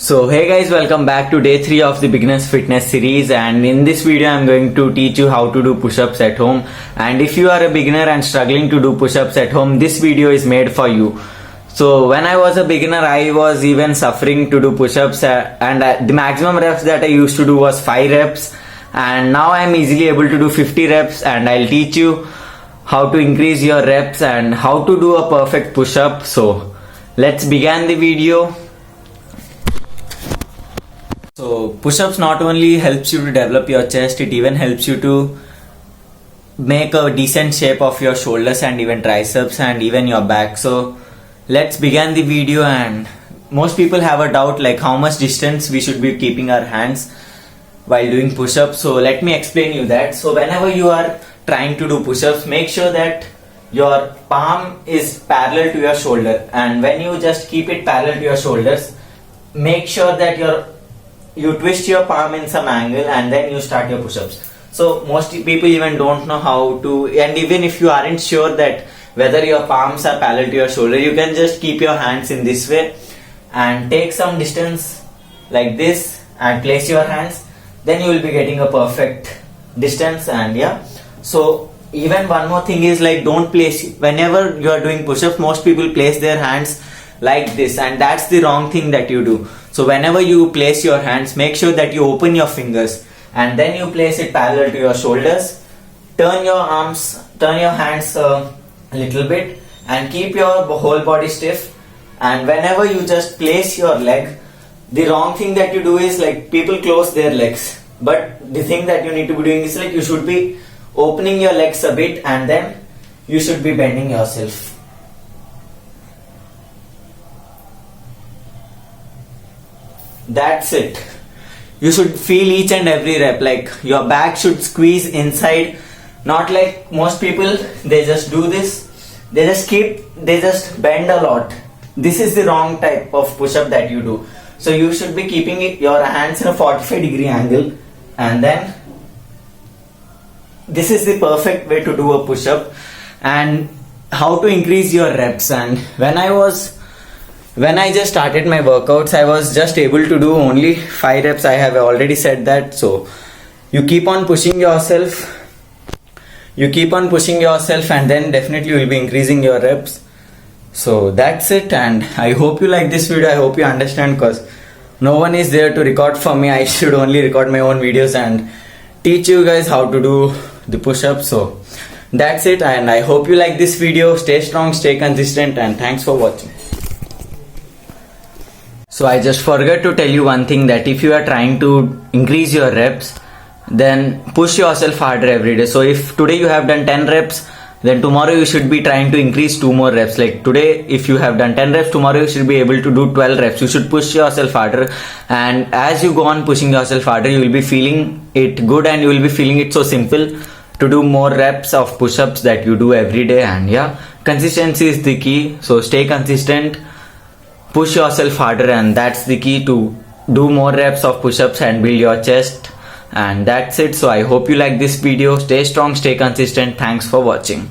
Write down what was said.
So hey guys, welcome back to day 3 of the beginners fitness series, and in this video I'm going to teach you how to do push-ups at home. And if you are a beginner and struggling to do push-ups at home, this video is made for you. So when I was a beginner, I was even suffering to do push-ups, and the maximum reps that I used to do was 5 reps, and now I'm easily able to do 50 reps, and I'll teach you how to increase your reps and how to do a perfect push-up. So let's begin the video. So push-ups not only helps you to develop your chest, it even helps you to make a decent shape of your shoulders and even triceps and even your back. So let's begin the video. And most people have a doubt like how much distance we should be keeping our hands while doing push-ups. So let me explain you that. So whenever you are trying to do push-ups, make sure that your palm is parallel to your shoulder, and when you just keep it parallel to your shoulders, make sure that you twist your palm in some angle and then you start your push-ups. So most people even don't know how to, and even if you aren't sure that whether your palms are parallel to your shoulder, you can just keep your hands in this way and take some distance like this and place your hands, then you will be getting a perfect distance. And yeah, so even one more thing is like, don't place, whenever you are doing push-ups, most people place their hands like this, and that's the wrong thing that you do. So whenever you place your hands, make sure that you open your fingers and then you place it parallel to your shoulders. Turn your hands a little bit and keep your whole body stiff. And whenever you just place your leg, the wrong thing that you do is like people close their legs, but the thing that you need to be doing is like you should be opening your legs a bit and then you should be bending yourself. That's it. You should feel each and every rep, like your back should squeeze inside, not like most people, they just do this, they just bend a lot. This is the wrong type of push-up that you do. So you should be keeping your hands in a 45-degree angle, and then this is the perfect way to do a push-up. And how to increase your reps. And when I just started my workouts, I was just able to do only 5 reps. I have already said that. So you keep on pushing yourself, and then definitely you will be increasing your reps. So that's it, and I hope you like this video. I hope you understand, because no one is there to record for me. I should only record my own videos and teach you guys how to do the push-ups. So that's it, and I hope you like this video. Stay strong, stay consistent, and thanks for watching. So I just forgot to tell you one thing, that if you are trying to increase your reps, then push yourself harder every day. So if today you have done 10 reps, then tomorrow you should be trying to increase 2 more reps. Like today, if you have done 10 reps, tomorrow you should be able to do 12 reps. You should push yourself harder, and as you go on pushing yourself harder, you will be feeling it good, and you will be feeling it so simple to do more reps of push-ups that you do every day. And yeah, consistency is the key. So stay consistent, push yourself harder, and that's the key to do more reps of push-ups and build your chest. And that's it. So I hope you like this video. Stay strong, stay consistent. Thanks for watching.